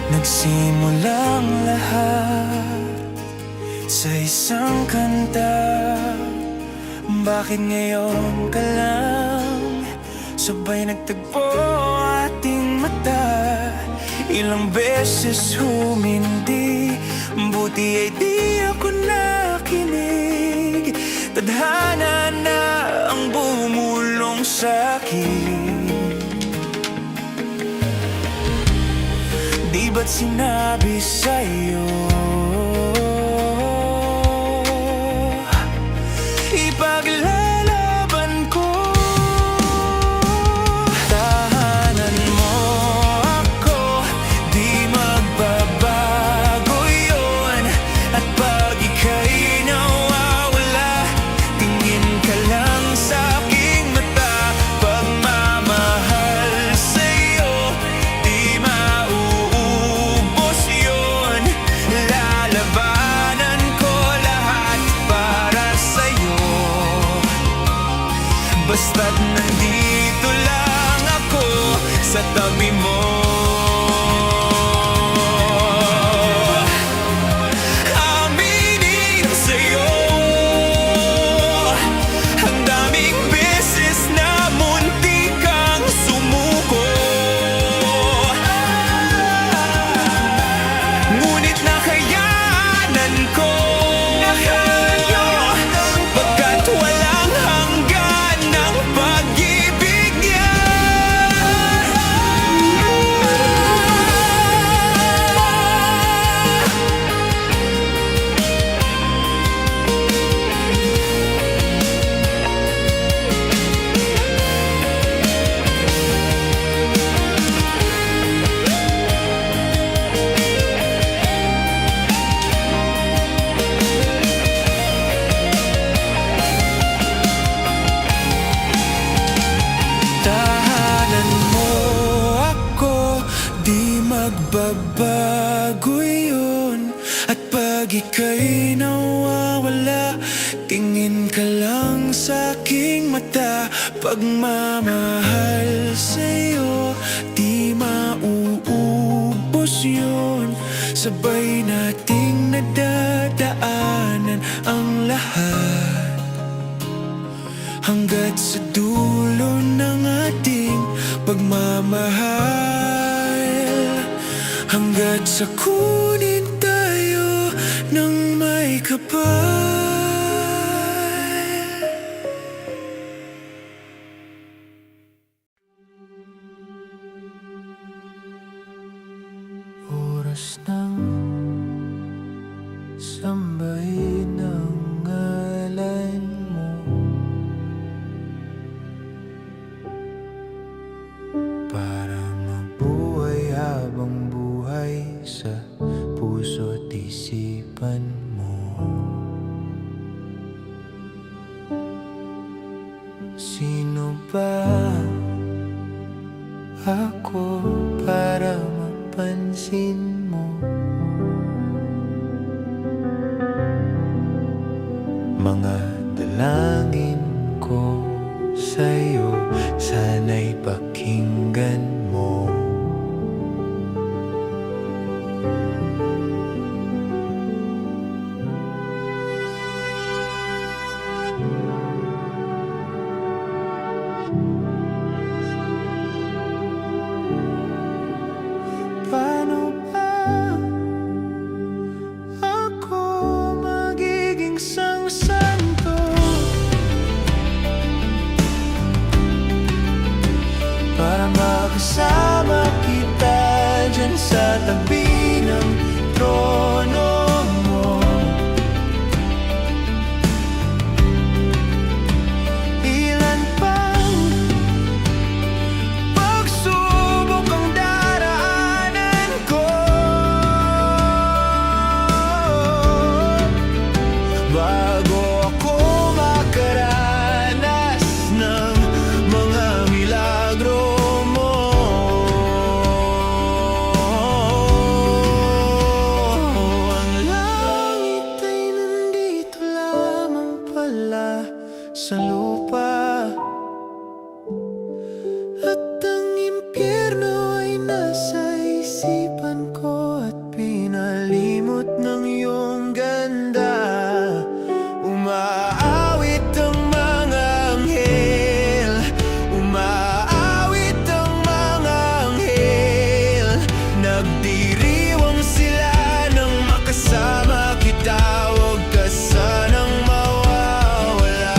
Nagsimulang lahat sa isang kanta. Bakit ngayon ka lang sabay nagtagpo ating mata? Ilang beses humindi, buti ay di ako nakinig. Tadhana na ang bumulong sa'kin. Di ba't sinabi sa'yo ipaglalaban ko? Tahanan mo ako, di magbabago yun. At pag ika'y nawawala, tingin ka lang sa'king mata. Pagmamahal sa'yo, di mauubos yun. Lalabanan ko lahat para sa'yo, basta't nandito lang ako sa tabi mo. Aminin sa'yo, ang daming beses na muntik kang sumuko. Ngunit nakayanan ko, pagkat walang hanggan ng pag-ibig niya. Tahanan mo ako, di magbabago yun. At pag ika'y nawawala, tingin ka lang sa'king mata. Pagmamahal sa'yo, di mauubos yun. Sabay nating nadadaanan ang lahat, hanggat sa dulo ng ating pagmamahal. Hanggat sa kunin tayo ng may kapal. Oras ng sambahin ang ngalan mo, para mabuhay habang buhay sa puso't isipan mo. Sino ba ako para mapansin mo? Mga dalangin ko sa'yo, sana'y pakinggan mo. Paano ba magdiriwang sila nang makasama kita. Huwag ka sanang mawawala.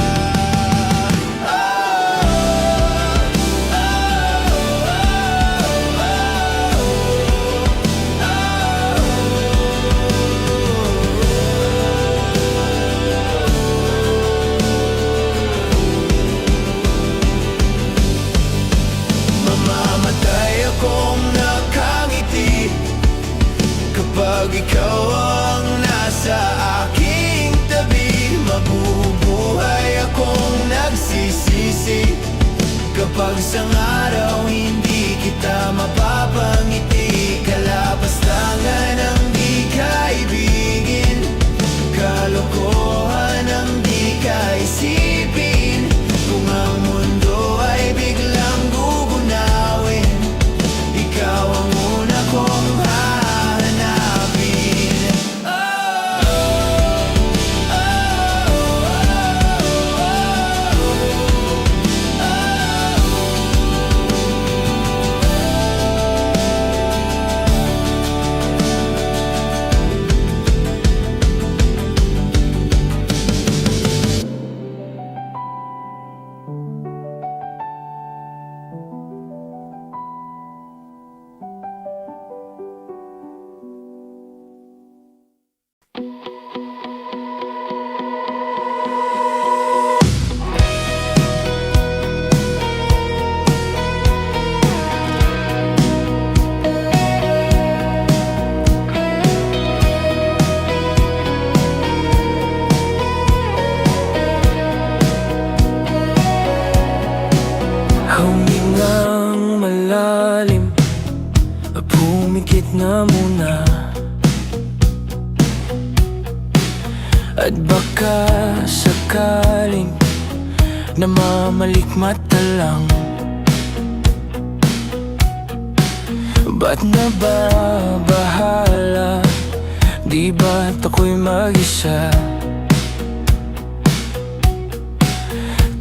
Mamamatay akong nakangiti kapag ikaw ang nasa aking tabi. Mabubuhay akong nagsisisi kapag isang araw hindi kita mapapangiti. Kalapastangan ang di kaibigin, kalokohan ang di kaisipin. Kung ang mundo ay biglang gugunawin, ikaw ang una kong hahanapin. Humingang malalim, pumikit na muna. At baka sakaling namamalikmata lang. Ba't nababahala? Di ba't ako'y mag-isa?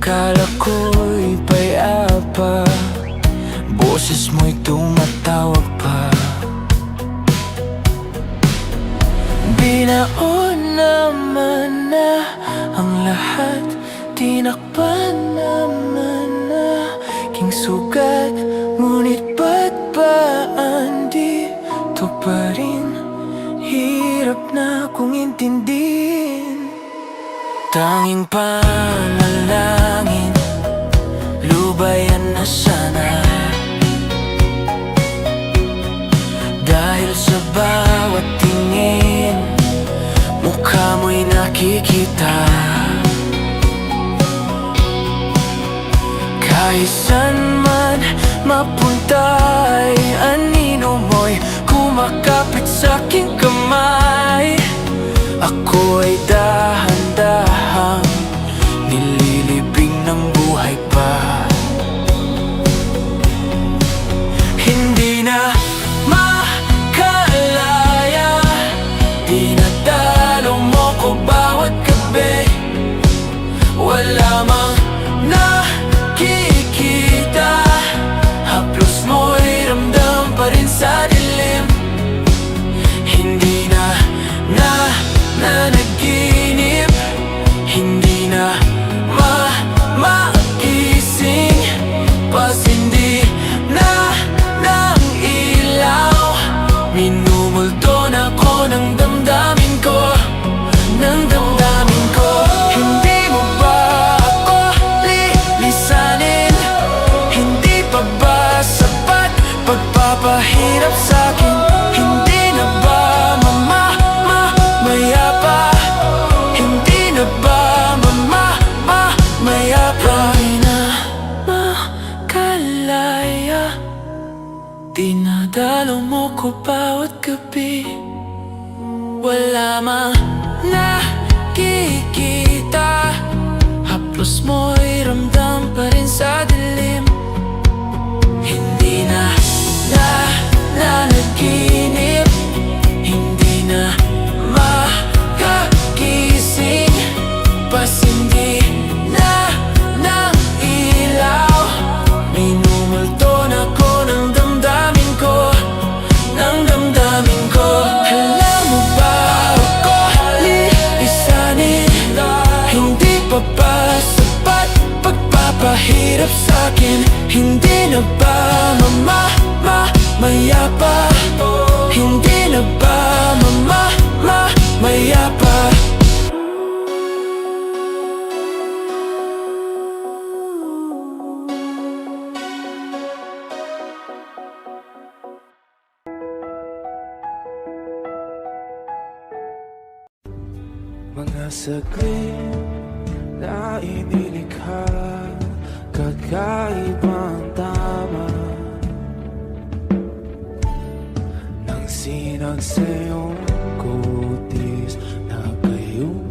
Kala ko'y payapa, boses mo'y tumatawag pa. Binaon naman na ang lahat, tinakpan naman na king sugat. Ngunit ba't ba andito pa rin? Hirap na kong intindihin. Tanging panalangin, lubayan na sana. Dahil sa bawat tingin, mukha mo'y nakikita. Kahit saan man mapunta ay anino mo'y kumakapit sa aking kamay. Ako ay dahan-dahang nililibing ng buhay pa. Hindi na makalaya, dinadalo mo ko bawat gabi. Wala mang nakikita, haplos mo'y ramdam pa rin sa dilim. Hindi na nanaginip, hindi na magising, pasindi na ng ilaw. Minumulto na ko ng damdamin ko, ng damdamin ko. Hindi mo ba ako lilisanin? Hindi pa ba sapat pagpapahirap sa'kin? Hindi na ba mamaya pa? Hindi na ba mamaya pa? Di na makalaya, dinadalo mo ko bawat gabi. Wala mang nakikita, haplos mo'y ramdam pa rin sa dilim. Hindi na nanaginip, hindi na makagising, pasindi na ng ilaw. Minumulto na ko ng damdamin ko, ng damdamin hirap sa'kin, hindi na ba mayapa? Hindi na ba mayapa? Mga saglit na inilikha, kakaibang tama nang sinag sa iyong kutis na kayong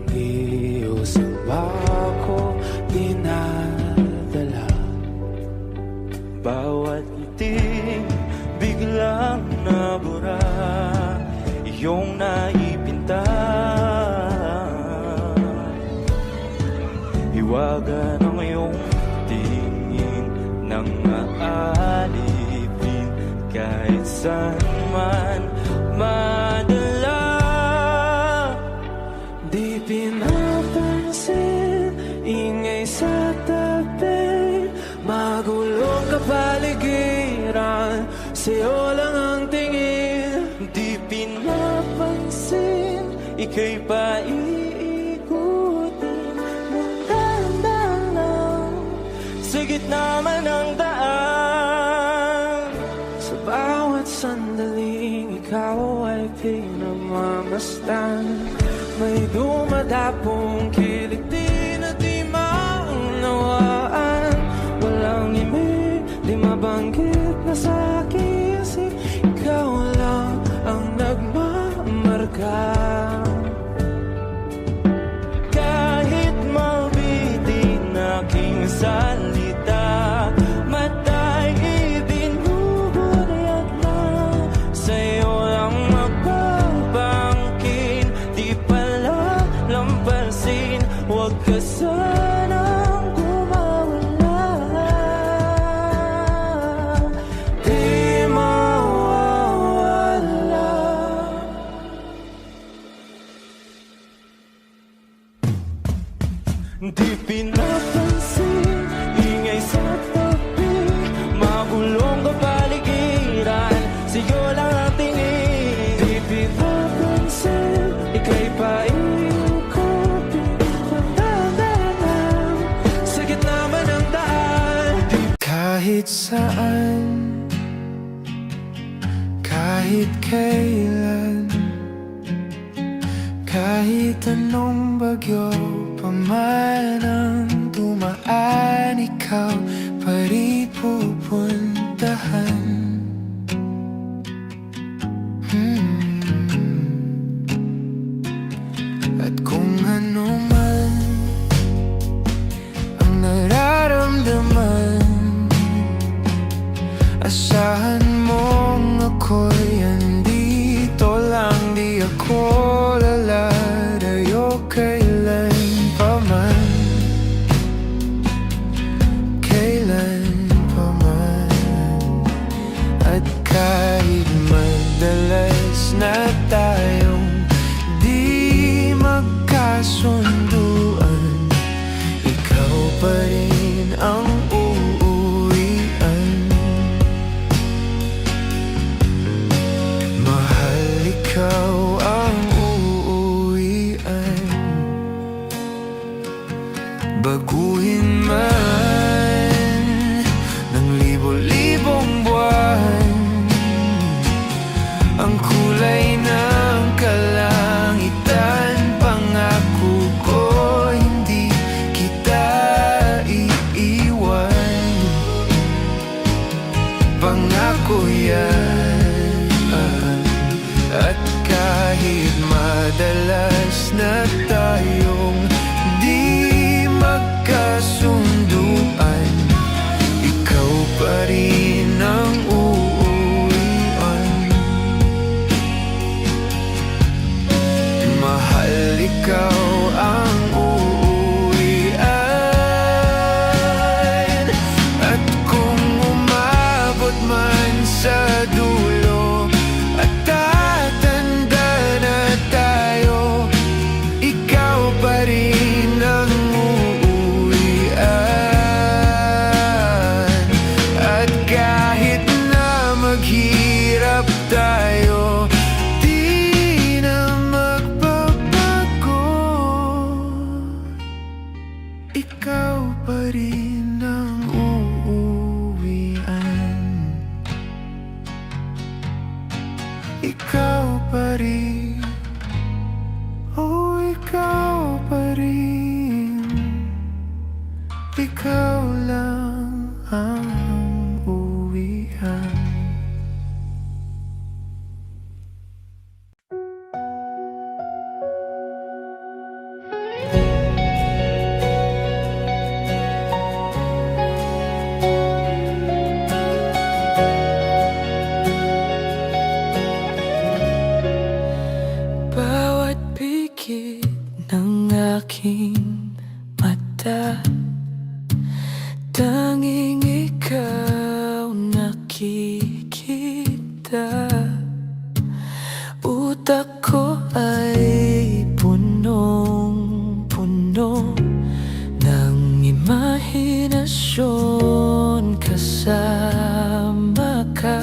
Diyos ang bako dinadala. Bawat itim biglang nabura, iyong naipinta. Iwagan ang iyong tingin nang aalipin, kahit saan man madala. Di pinapansin, ingay sa tabi, magulong kapaligiran, sa'yo lang ang tingin. Di pinapansin, ika'y paiikutin ng dahan-dahan sa gitna man ng daan. Sa bawat sandaling ikaw ay pinamamasdan, may dumadapong kiliti na di maunawaan. Walang imig, di mabanggit na sa aking isip, ikaw lang ang nagmamarka. Kahit mabitin aking salita, mata'y ibinuburiat lang, sa'yo lang magbabangkin. Di pala lampasin, huwag ka sanang gumawala. Di mawawala. Di pinapansin, ingay sa tabi, magulong kapaligiran, sa'yo lang ang tingin. Di pinapansin, ika'y paiikutin ng dahan-dahan sa gitna man ng daan. Kahit saan, kahit kailan, kahit anong bagyo pa man ang dumaan, ikaw pa rin pupuntahan. At kung ano man ang nararamdaman, asahan mong ako'y andito lang. Di ako lalayo kailan pa man, kailan pa man. At kahit madalas na tayong di magkasunduan, ikaw pa rin ang uuwian. Mahal, ikaw ang uuwian. Baguhin man ng libo-libong buwan ang kulay ng kalangitan, pangako ko hindi kita iiwan. Pangako yan. At kahit madalas na tayong di magkasunduan, ikaw pa rin ang uuwian. tayo di na magbabago. Ikaw pa rin ang uuwian. Ikaw pa rin, oh ikaw pa rin. Ikaw lang ang uwian. Bawat pikit ng aking mata, tanging ikaw nakikita. Utak ko ay punong-puno ng imahinasyon kasama ka.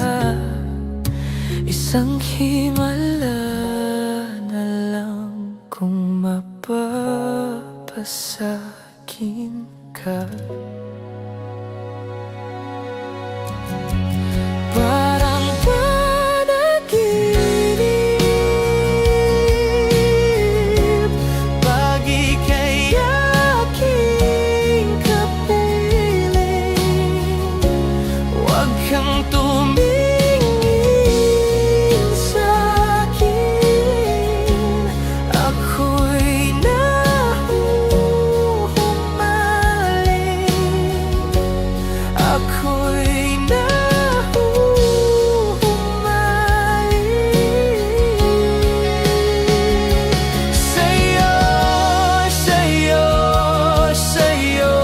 Isang himala na lang kung mapapasakin ka. Parang panaginip pag ika'y aking kapiling. Huwag kang tumingin sa'kin, ako'y nahuhumaling. Ako'y sa'yo, sa'yo, sa'yo.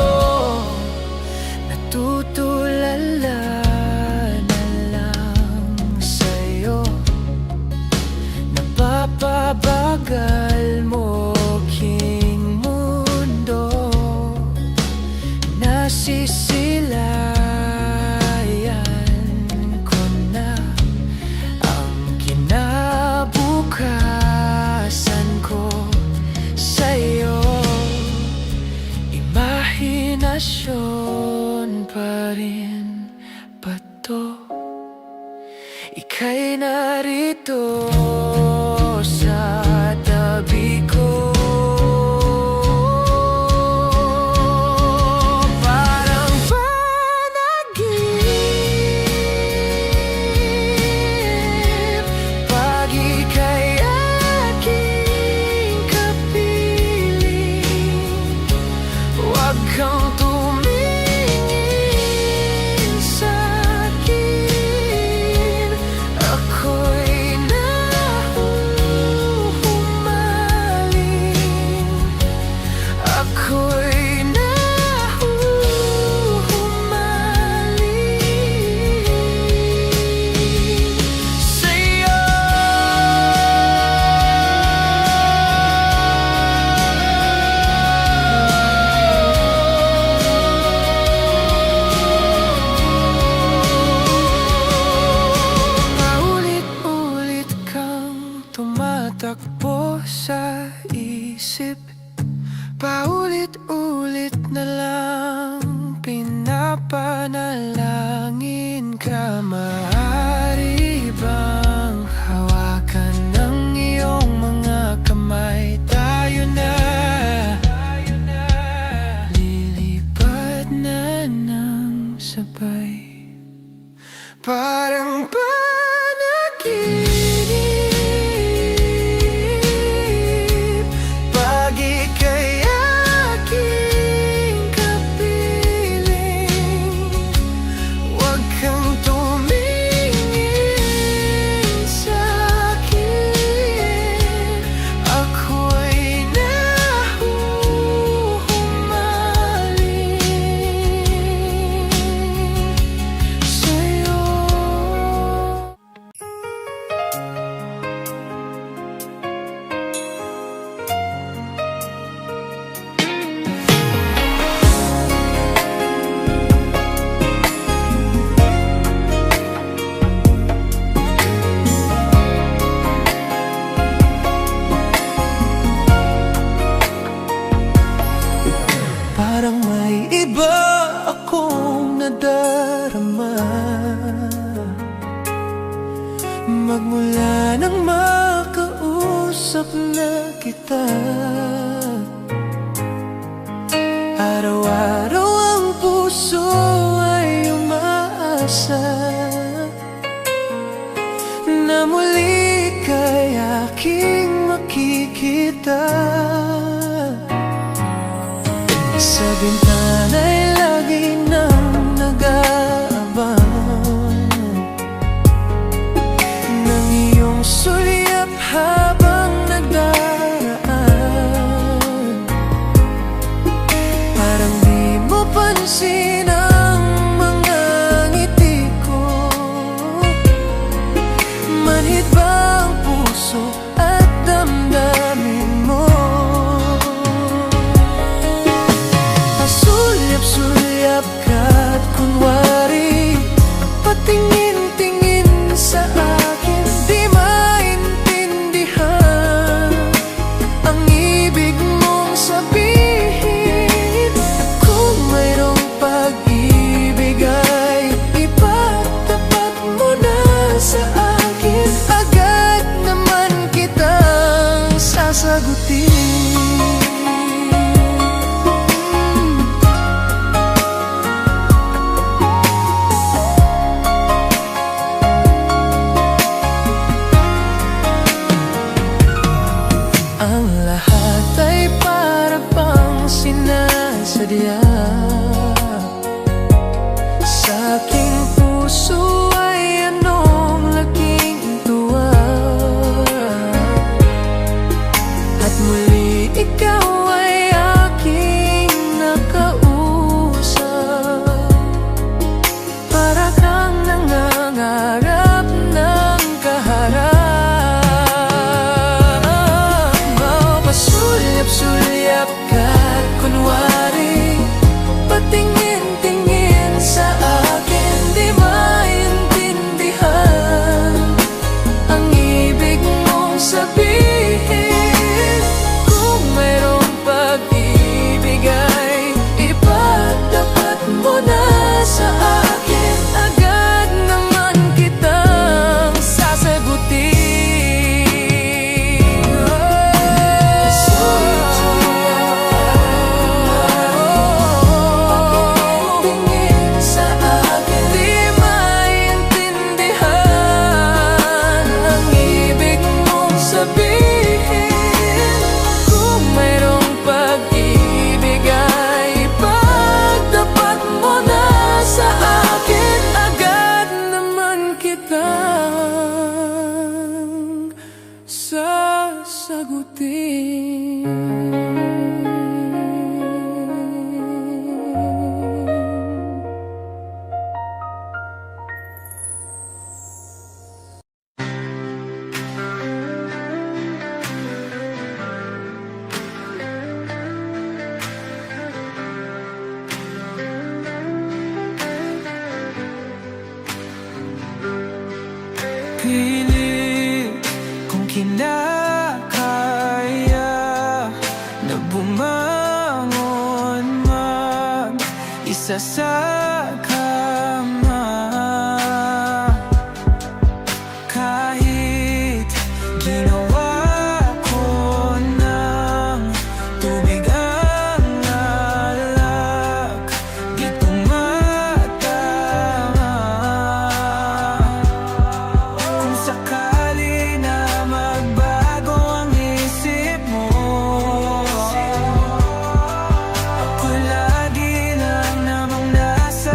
Natutulala na lang sa'yo. Napapabagal mo king mundo. Nasisilayan ko na ang kinabukasan ko sa'yo. Imahinasyon pa rin ba to? Ika'y narito sa tabi ko. Parang panaginip pag ika'y aking kapiling. Huwag kang tumingin sa'kin, ako'y nahuhumaling. Magmula nang makausap na kita, araw-araw ang puso ay umaasa na muli kay aking makikita. Sa bintana'y lagi nang nag-aabang ng iyong sulyap habang nagdaraan. Parang di mo pansin ang mga ngiti ko. Manhid ba ang puso at damdamin mo? Pasulyap-sulyap ka't kunwari patingin-tingin sa akin. Di maintindihan ang ibig mong sabihin. Kung mayroong pag-ibig ay ipagtapat mo na sa akin. Agad naman kitang sasagutin. Ang lahat ay para bang sinasadya. Sa aking puso ay anong laking tuwa. At muli ikaw ay aking nakausap. Para kang nangangarap ng kaharap. Pasulyap-sulyap ka't kunwari patingin-tingin sa akin. Di maintindihan ang ibig mong sabihin. Kung mayroong pag-ibig ay ipagtapat mo na sa akin. Agad naman kitang sasagutin. Pilit kung kinakaya na bumangon mag-isa sa kama. Kahit ginawa ko ng tubig ang alak, di tumatama. Kung sakali na magbago ang isip mo, ako lagi lang namang nasa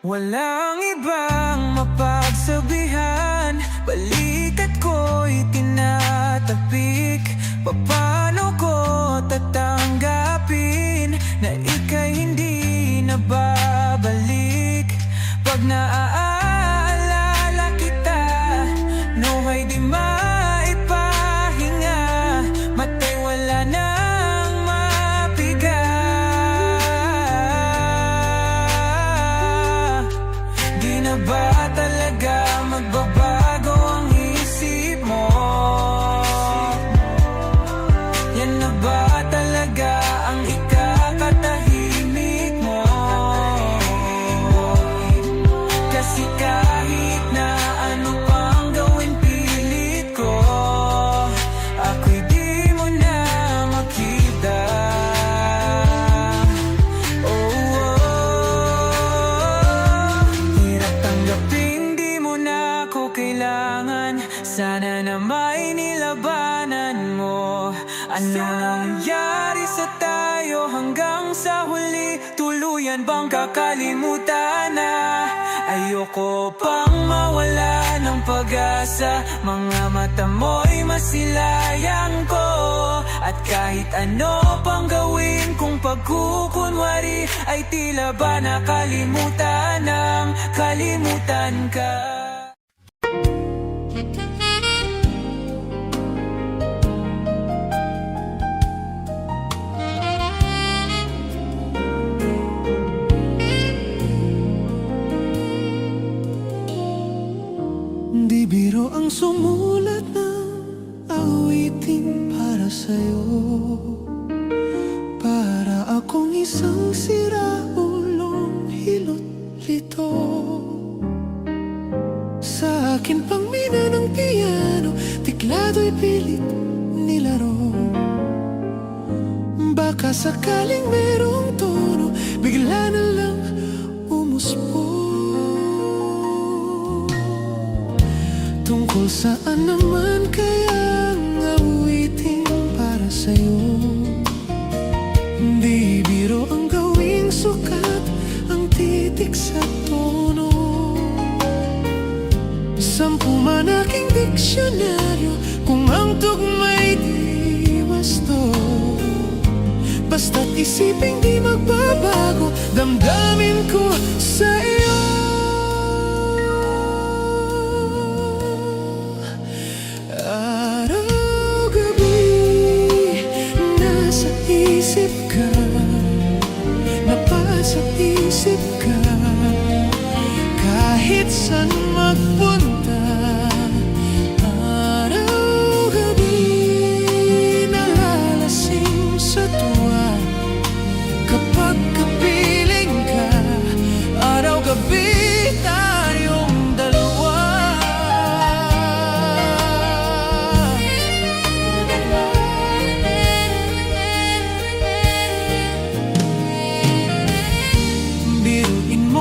Walang ibang mapagsabihan, balikat ko'y tinatapik. Paano ko tatanggapin na ika'y hindi na babalik? Pag naaalala kita, nawa'y di maipahinga, mata'y wala nang mapiga. Di na ba talaga magbabago ang isip mo? Yan na ba talaga ang ikakatahimik mo? Kasi kahit na ano pang gawin pilit ko, ako'y di mo na makita. Hirap tanggapin di mo na ako kailangan. Sana na may nilabanan mo. Ano nangyari sa tayo hanggang sa huli? Tuluyan bang kakalimutan na? Ayoko pang mawala ng pag-asa. Mga mata mo'y masilayan ko. At kahit ano pang gawin kung pagkukunwari, ay tila ba nakalimutan ng kalimutan ka. Di biro ang sumulat ng awitin para sa'yo. Para akong isang siraulong hilot-lito. Sa akin pang mina ng piano, tiklado'y pilit nilaro. Baka sakaling merong tono, bigla na lang umuspo. Tungkol saan naman kayang awitin para sa'yo? Di biro ang gawing sukat, ang titik sa tono. 10 man aking diksyonaryo, kung ang tugma'y di wasto. Basta't isiping di magbabago, damdamin ko sa iyo. Sa isip ka, kahit saan magpunta, araw-gabi nalalasing sa tuwa. Kapag kapiling ka, araw-gabi tayong dalawa.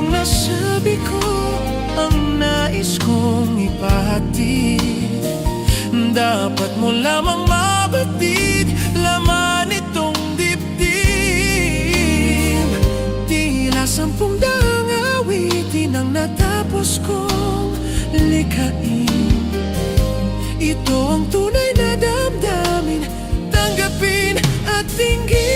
Nasabi ko ang nais kong ipahatid. Dapat mo lamang mabatid laman itong dibdib. Tila 10 daang awitin ang natapos kong likhain. Ito ang tunay na damdamin, tanggapin at dinggin.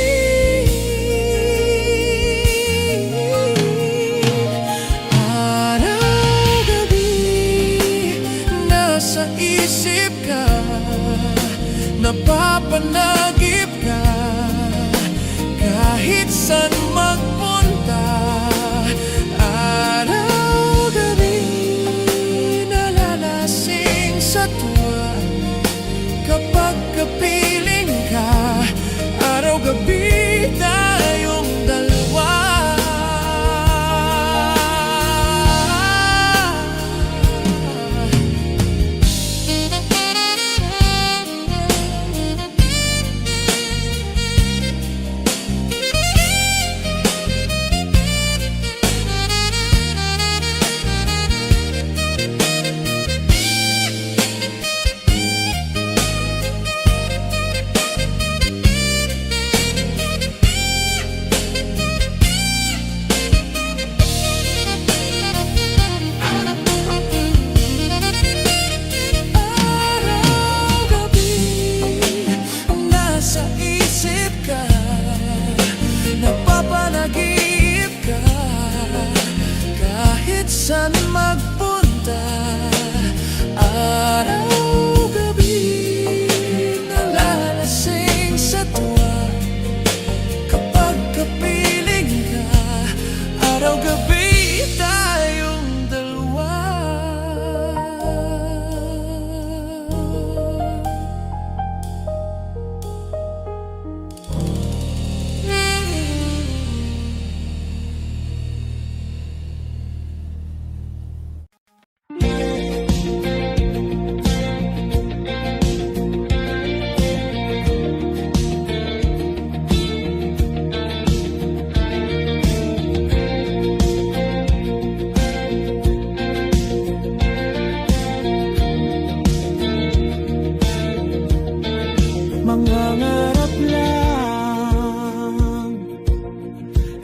Sa isip ka, napapanagip ka, kahit saan magpunta, araw-gabi nalalasing sa tuwa. Kapag kapiling ka, araw-gabi tayong dalawa.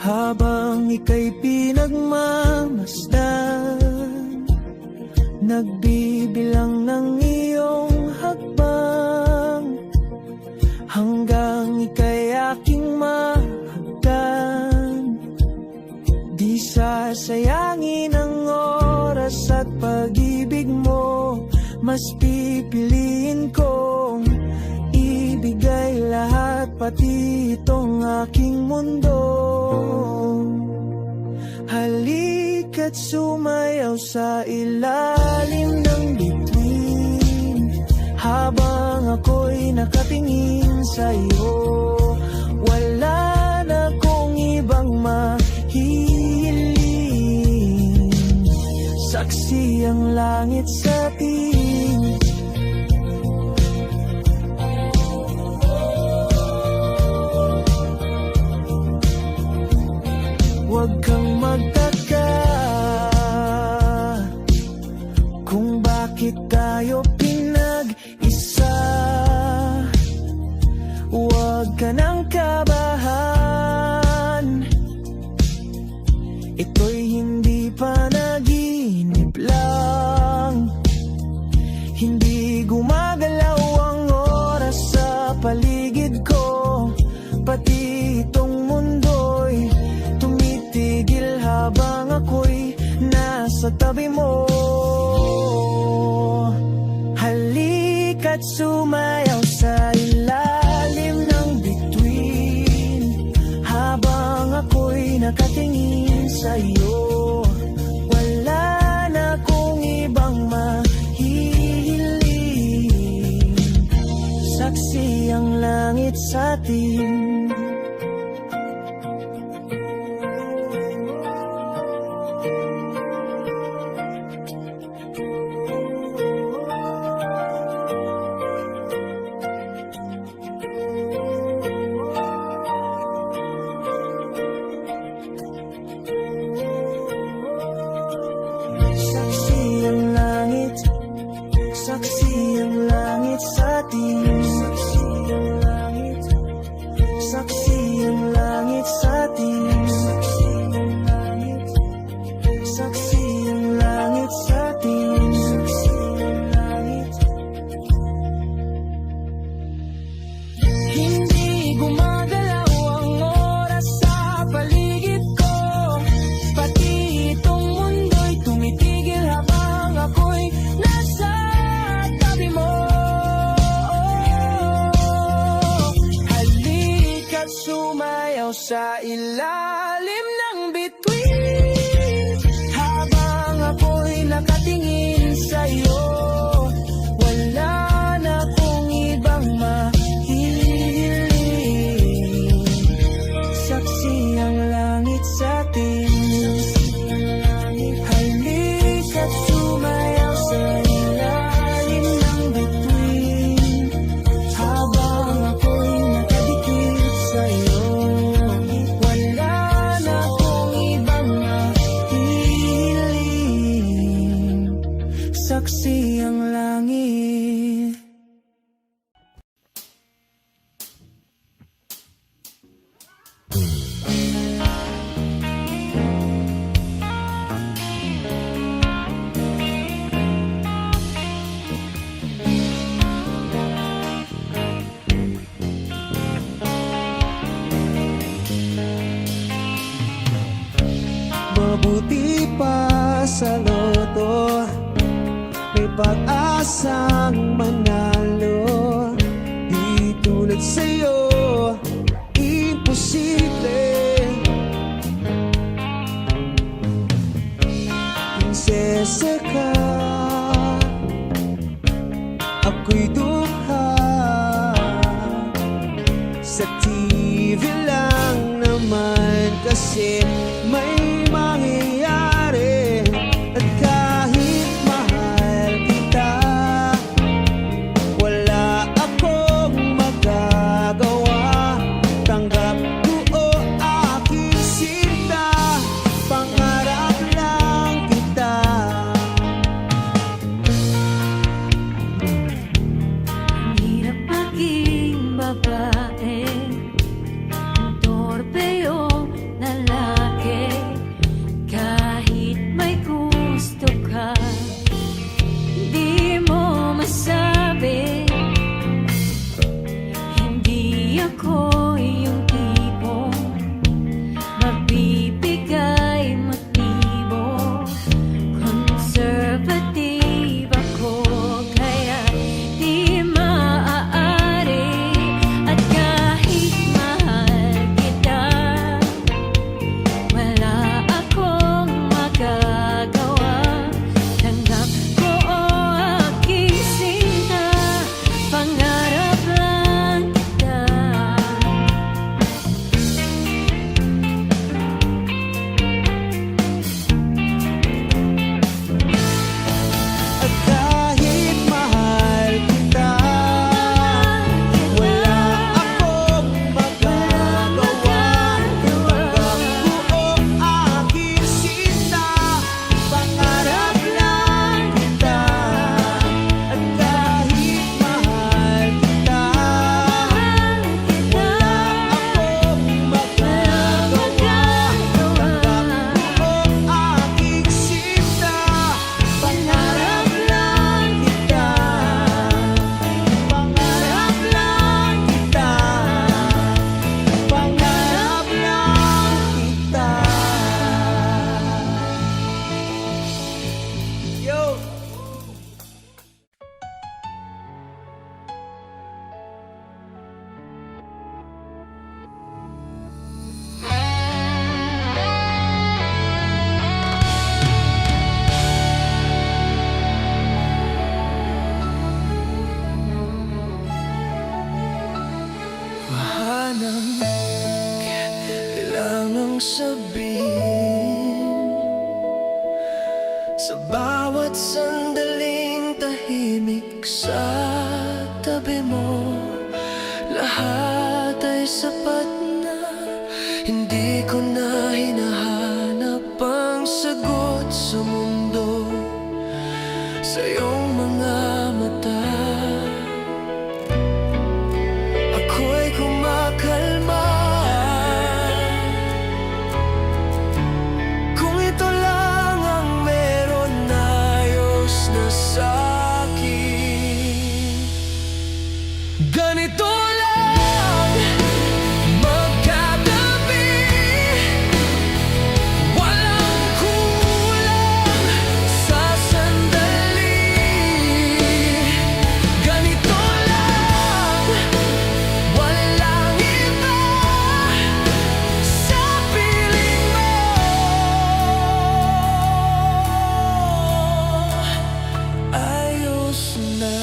Habang ika'y pinagmamasdan, nagbibilang ng iyong hakbang, hanggang ika'y aking mahagdan. Di sasayangin ang oras at pag-ibig mo, mas pipiliin kong ibigay lahat, pati itong aking mundo. Halika't sumayaw sa ilalim ng bituin, habang ako'y nakatingin sa'yo. Wala na kong ibang mahihiling, saksi ang langit sa atin. Huwag kang magtaka kung bakit tayo pinag-isa. Huwag ka nang kabahan, ito'y hindi panaginip lang. Hindi gumagalaw ang oras sa paligid ko, pati itong mundo'y tumitigil habang ako'y nasa tabi mo. Halika't sumayaw sa ilalim ng bituin, habang ako'y nakatingin sa'yo. Wala na kong ibang mahihiling, saksi ang langit sa atin. Saksi ang langit sa atin. Saksi ang langit sa atin. Saksi ang langit sa atin. Hindi gumagalaw ang oras sa paligid ko, pati itong mundo'y tumitigil habang ako'y nasa tabi mo. Halika't sumayaw sa ilalim ng bituin, habang ako'y nakatingin sa'yo. Wala na akong ibang mahihiling, saksi ang langit sa atin. Halika't sumayaw sa ilalim ng bituin, habang ako'y nakadikit sa'yo. Wala na akong ibang mahihiling, saksi ang langit. Mabuti pa sa loto, may pag-asang manalo. Di tulad sa'yo, imposible. Prinsesa ka, ako'y dukha. Sa TV lang naman kasi may mangyayari, at kahit mahal kita, wala akong magagawa. Tanggap ko o aking sinta, pangarap lang kita. Hirap maging babae, ang torpe yung lalaki. nang sabihin. Sa bawat sandaling tahimik sa tabi mo, lahat ay sapat na. Hindi ko na hinahanap ang sagot sa mundo, sa iyong mga mata. Ako'y kumakalma kung ito lang ang meron, ayos na sa'kin. Ganito lang magkatabi, walang kulang sa sandali. Ganito lang, walang iba sa piling mo. Ayos na.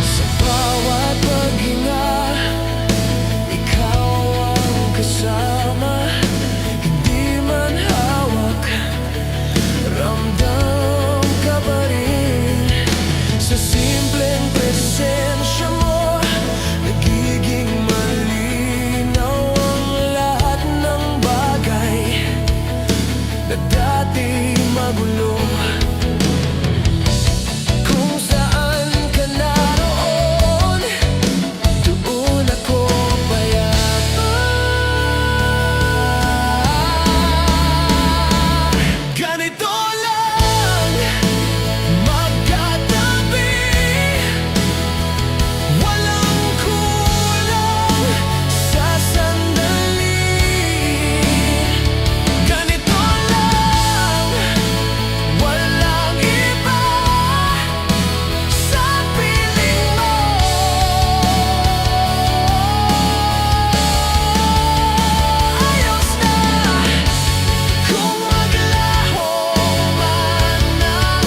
Sa bawat paghinga, ikaw ang kasama. Hindi man hawak, ramdam ka pa rin. Sa simpleng presensya mo, nagiging malinaw ang lahat ng bagay na dati magulo. Kung saan ka naroon, doon ako payaman. Ganito lang magkatabi, walang kulang sa sandali. Ganito lang, walang iba sa piling mo. Ayos na kung maglaho man ang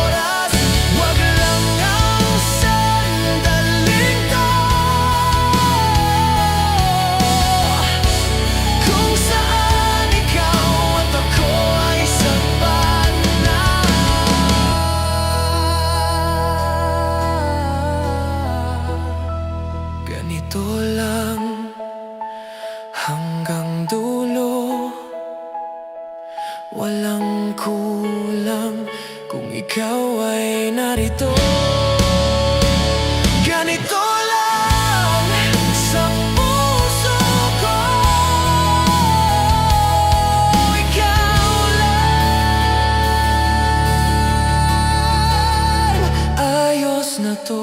oras, wag lang ang sandaling to. Kung saan ikaw at ako ay sapat na. Ganito lang hanggang dulo, walang kulang kung ikaw ay narito. Ganito lang sa puso ko, ikaw lang. Ayos na to.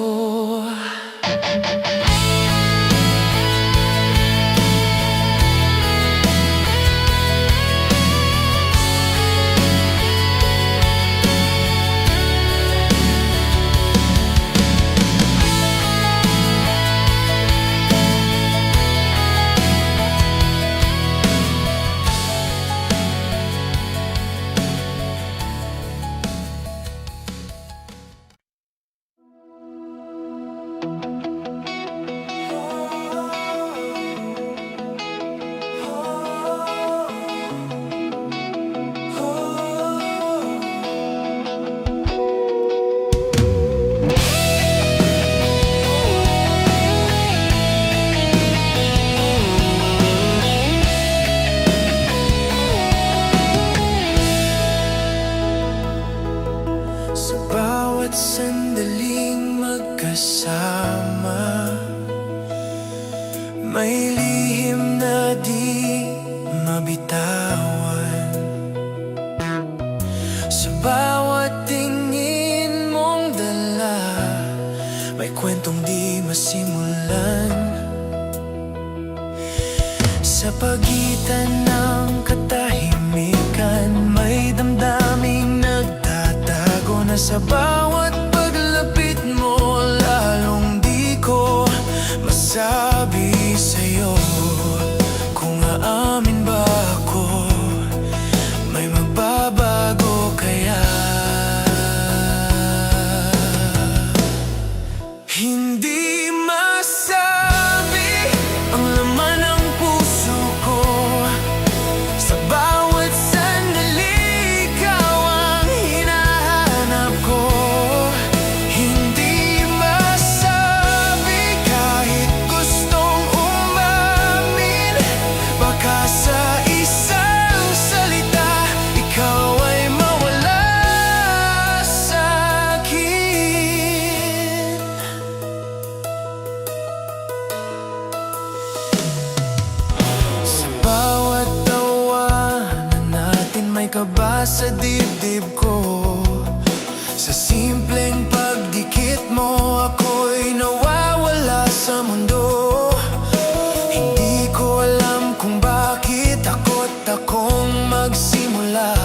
Sa bawat sandaling magkasama, may lihim na di mabitawan. Sa bawat tingin mong dala, may kwentong di masimulan. Sa pagitan ng katahimikan, may damdaming nagtatago na sa bawat paglapit mo, lalong di ko masabi sa'yo kung aamin ba ako, may magbabago kaya. Hindi Hindi masabi ang laman ng puso ko. Sa bawat sandali, ikaw ang hinahanap ko. Hindi masabi kahit gustong umamin. Baka sa isang salita, ikaw ay mawala sa akin. Sa bawat tawanan natin, may kaba sa dibdib ko. Sa simpleng pagdikit mo, ako'y nawawala sa mundo. Hindi ko alam kung bakit takot akong magsimula.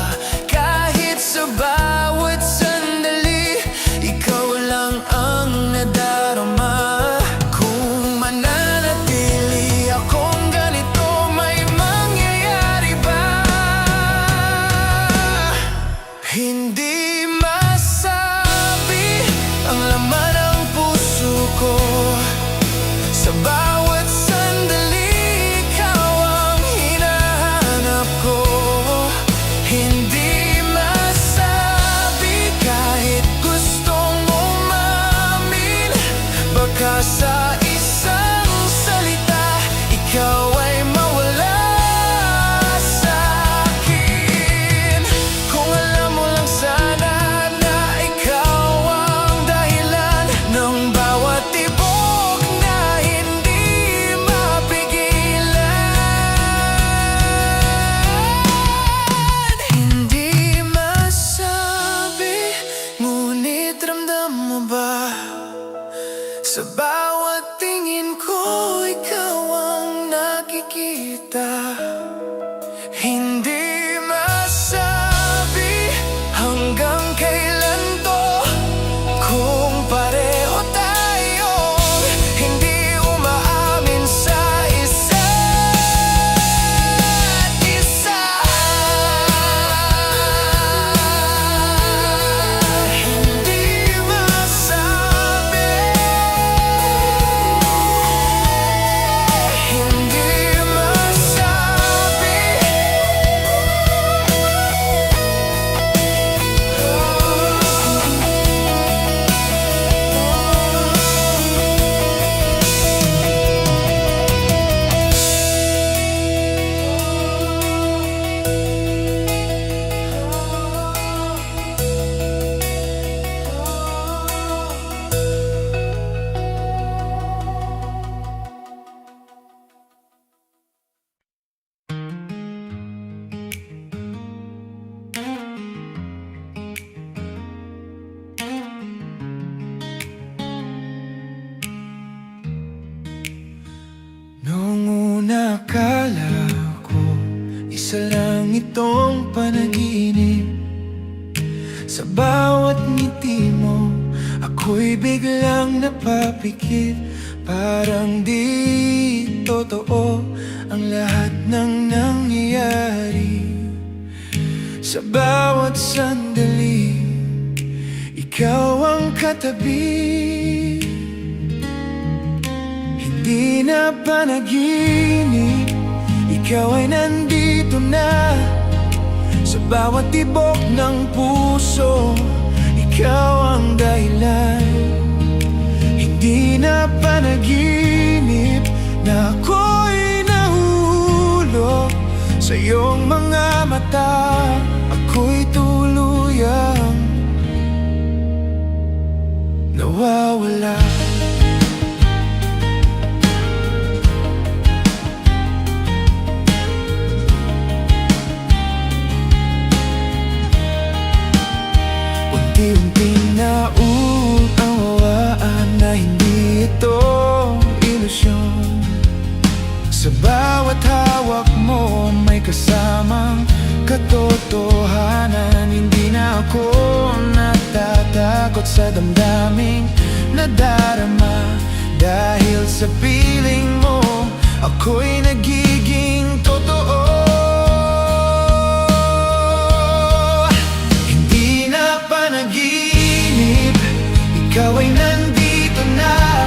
Kahit sa bawat sandali, ikaw lang ang nadarama. Kung mananatili akong ganito, may mangyayari ba? Hindi masabi ang laman ng puso ko. Sa bawat sandali, ikaw ang hinahanap ko. Hindi masabi kahit gustong umamin. Baka sa isang salita, ikaw ay mawala sa akin. Kung alam mo lang sana na ikaw ang dahilan ng bawat tibok na hindi mapigilan. Hindi masabi, ngunit ramdam mo ba? Sa bawat tingin ko, ikaw ang nakikita. Hindi masabi hanggang kailan to, kung pareho tayong hindi umaamin sa isa't isa. Hindi masabi, hindi masabi. Noong una akala ko isa lang itong panaginip. Sa bawat ngiti mo, ako'y biglang napapikit. Parang di totoo ang lahat ng nangyayari. Sa bawat sandali, ikaw ang katabi. Di na panaginip, ikaw ay nandito na. Sa bawat tibok ng puso, ikaw ang dahilan. Hindi na panaginip na ako'y nahulog sa iyong mga mata. Ako'y tuluyang nawawala. Unti-unting nauunawaan na hindi ito ilusyon. Sa bawat hawak mo, may kasamang katotohanan. Hindi na ako natatakot sa damdaming nadarama. Dahil sa piling mo, ako'y nagiging totoo. Ikaw ay nandito na.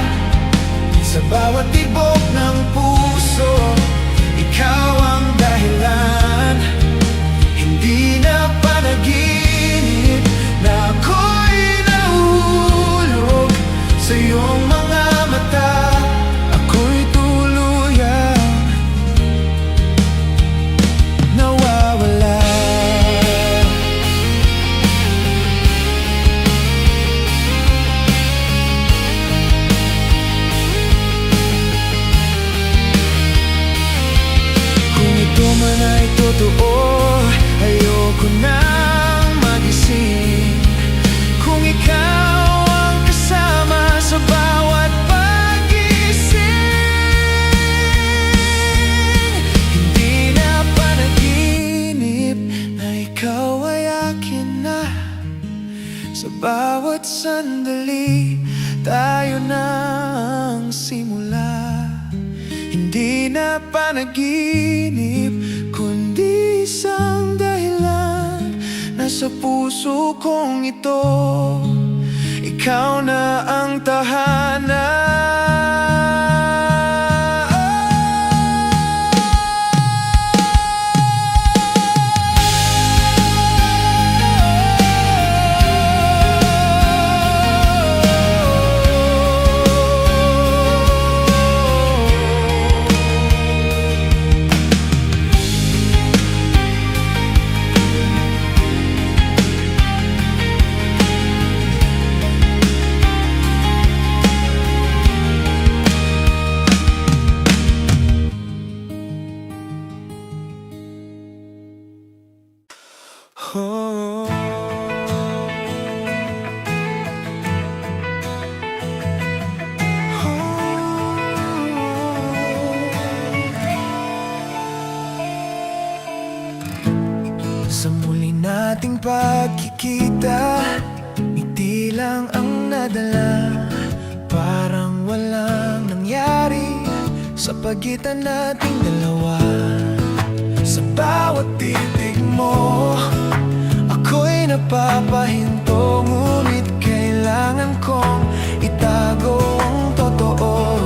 ang simula. Hindi na panaginip, kundi isang dahilan. Nasa puso kong ito, ikaw na ang tahanan. Oh. Sa muli nating pagkikita, ngiti lang ang nadala. Parang walang nangyari sa pagitan nating dalawa. Sa bawat titig mo, ako'y napapahinto. Ngunit kailangan kong itago ang totoo.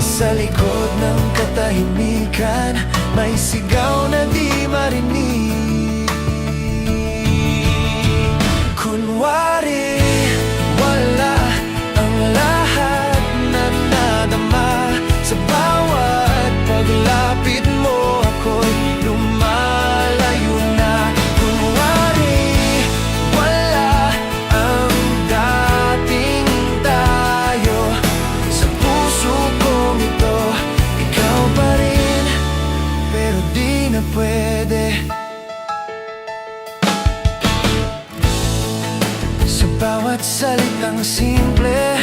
Sa likod ng katahimikan, may sigaw na di marinig. Kunwari wala ang lahat na nadama. Sa bawat paglapit mo, ako'y lumalayo na. Kunwari wala ang dating tayo. Sa puso kong ito, ikaw pa rin, pero di na pwede. Sa bawat salitang simple,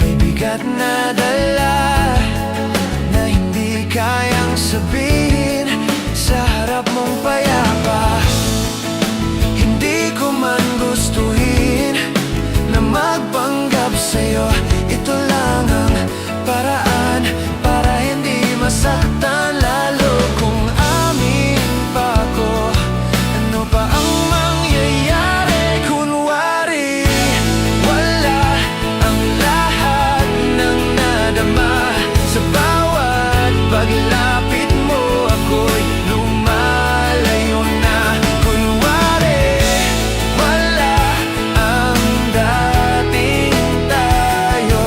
may bigat na dala na hindi kayang sabihin sa harap mong payapa. Hindi ko man gustuhin na magpanggap sa'yo. Ito lang ang paraan para hindi masaktan lalo. Kung amin pa ako, ano pa ang mangyayari? Kunwari wala ang lahat ng nadama. Sa bawat paglapit mo, ako'y lumalayo na. Kunwari wala ang dating tayo.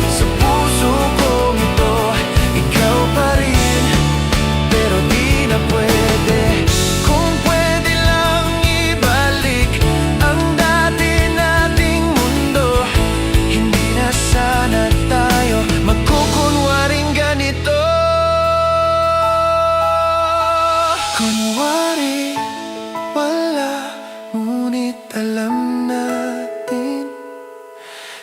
Sa puso kong ito, ikaw pa rin, pero di na pwede. Kung pwede lang ibalik ang dati nating mundo, hindi na sana tayo magkukunwaring ganito. Kunwari wala, ngunit alam natin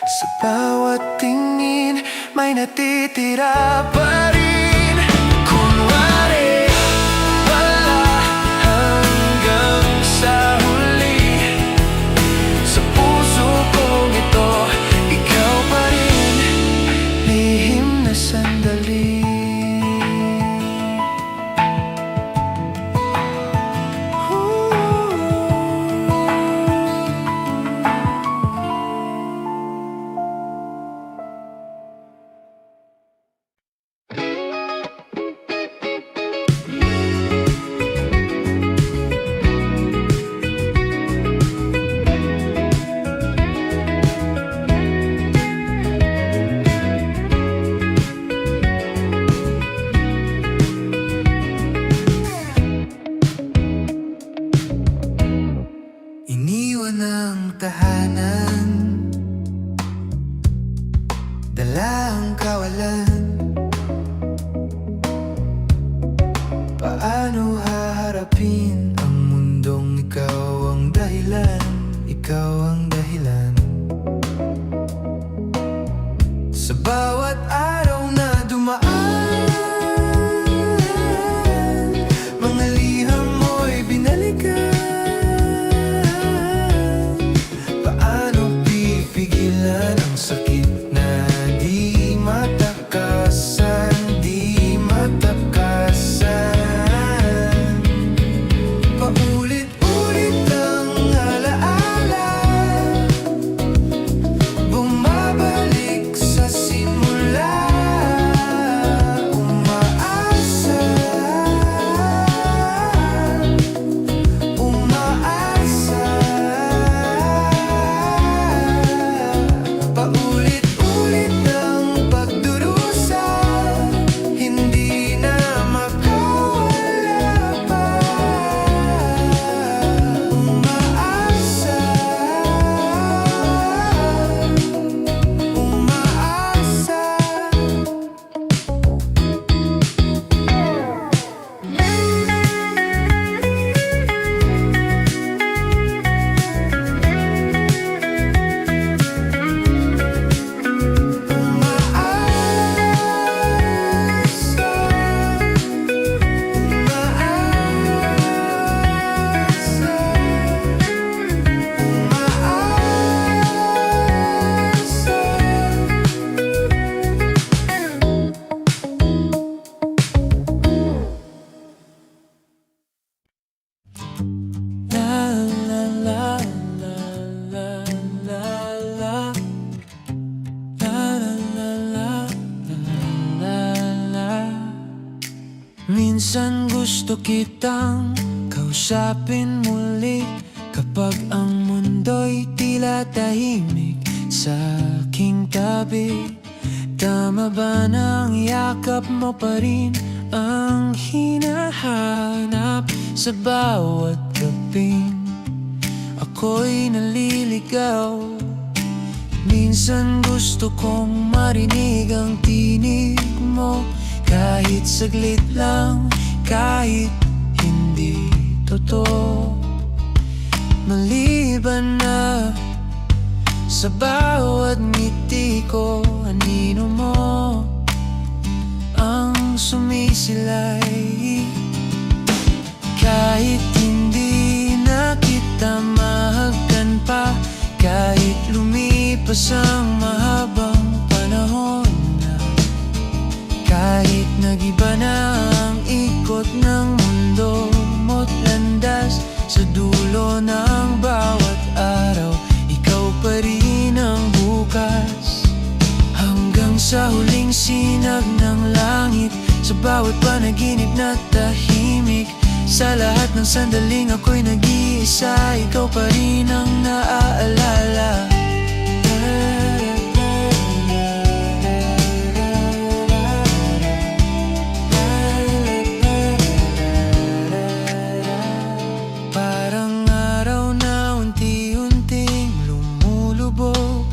sa bawat tingin may natitira pa rin. Kunwari wala hanggang sa huli. Sa puso kong ito, ikaw pa rin, lihim na sandali. Minsan gusto kitang kausapin muli kapag ang mundo'y tila tahimik sa aking tabi. Tama ba nang yakap mo pa rin ang hinahanap sa bawat gabing ako'y naliligaw? Minsan gusto kong marinig ang tinig mo, kahit saglit lang, kahit hindi totoo. Maliban na sa bawat ngiti ko, anino mo ang sumisilay. Kahit hindi na kita mahagkan pa, kahit lumipas ang mahabang panahon na, kahit nagiba na ang ikot ng mundo mo't landas sa dulo ng bawat araw, ikaw pa rin ang bukas. Hanggang sa huling sinag ng langit, sa bawat panaginip na tahimik, sa lahat ng sandaling ako'y nag-iisa, ikaw pa rin ang naaalala. Parang araw na unti-unting lumulubog,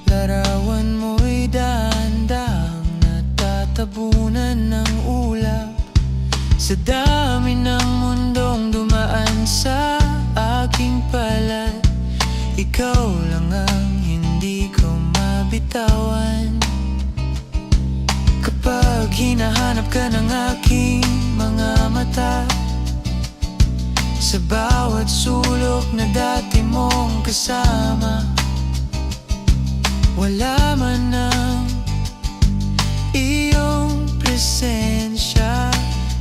larawan mo'y dahan-dahang natatabunan ng ulap. Sa dami ng mundong dumaan sa aking palad, ikaw lang ang hindi ko mabitawan. Kapag hinahanap ka ng aking mga mata, sa bawat sulok na dati mong kasama, wala man ang iyong presensya,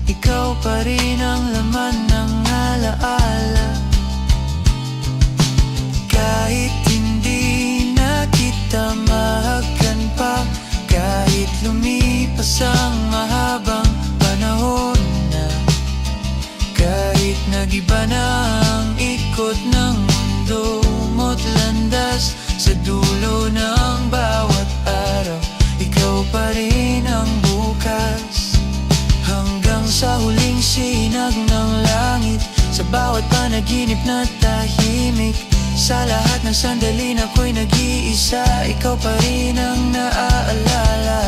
ikaw pa rin ang laman ng alaala. Kahit hindi na kita mahagkan pa, kahit lumipas ang mahabang panahon na, kahit nagiba na ang ikot ng mundo mo't landas sa dulo ng bawat araw, ikaw pa rin ang bukas. Hanggang sa huling sinag ng langit, sa bawat panaginip na tahimik, sa lahat ng sandali na ako'y nag-iisa, ikaw pa rin ang naaalala.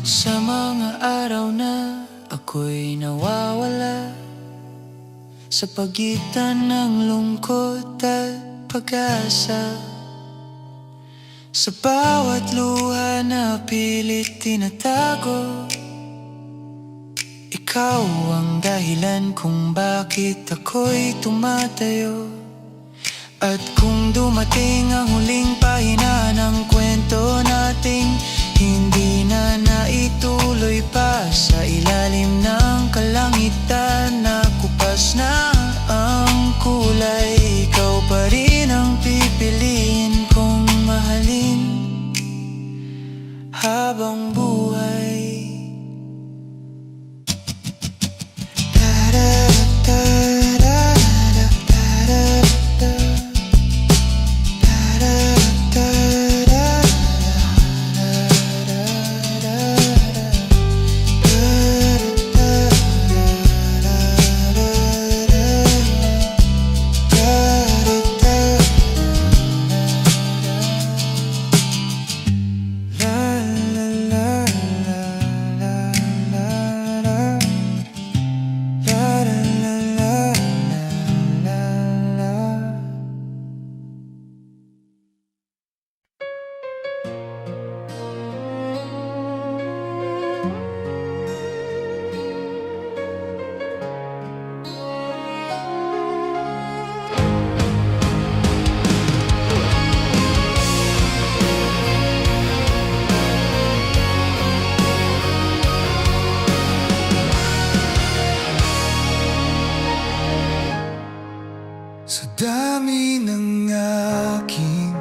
Sa mga araw na ako'y nawawala, sa pagitan ng lungkot at pag-asa, sa bawat luha na pilit tinatago, ikaw ang dahilan kung bakit ako'y tumatayo. At kung dumating ang huling pahina ng kwento nating hindi na naituloy pa, sa ilalim ng kalangitan na kupas na ang kulay, ikaw pa rin ang pipiliin kong mahalin habang buhay. Sa dami ng aking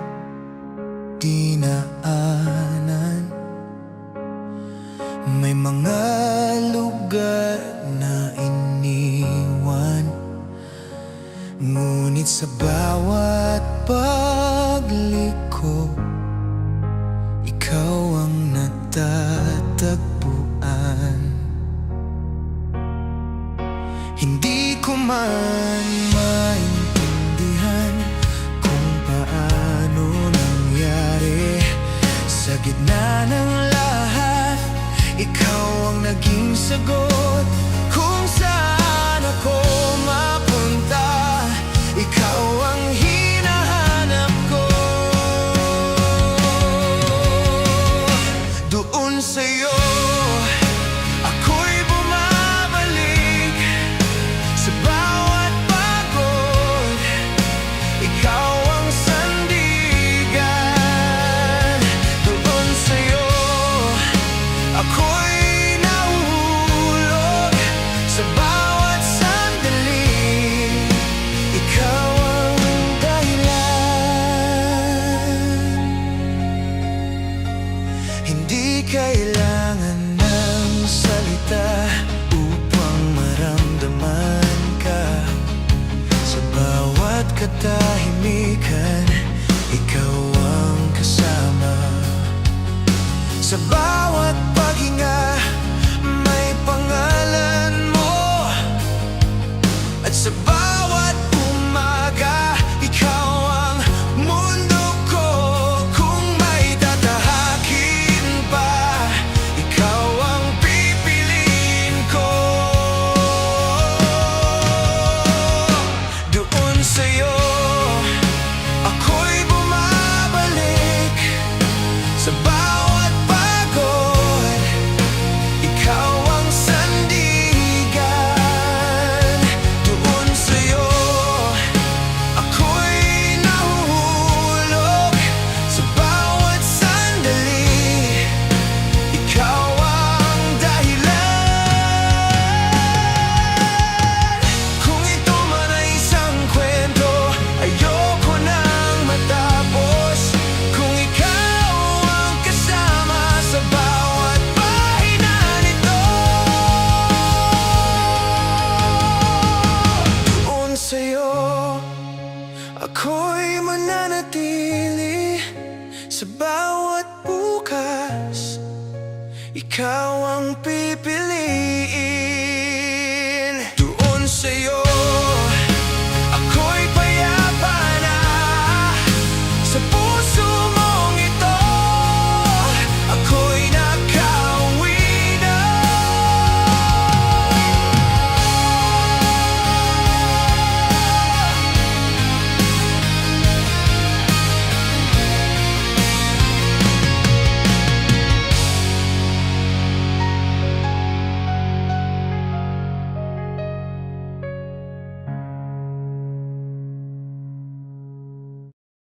dinaanan, may mga lugar na iniwan, ngunit sa bawat pagliko, ikaw ang natatagpuan. Hindi ko man maintindihan kung paano nangyari. Sa gitna ng lahat, ikaw ang naging sagot. Kung saan ako mapunta, ikaw ang hinahanap ko. Doon sa'yo ako'y bumabalik. Sa bawat pagod, ikaw ang sandigan. Doon sa'yo ako'y nahulog. Sa bawat sandali, ikaw ang dahilan. Hindi kailangan ng salita upang maramdaman ka. Sa bawat katahimikan, ikaw ang kasama. Sa bawat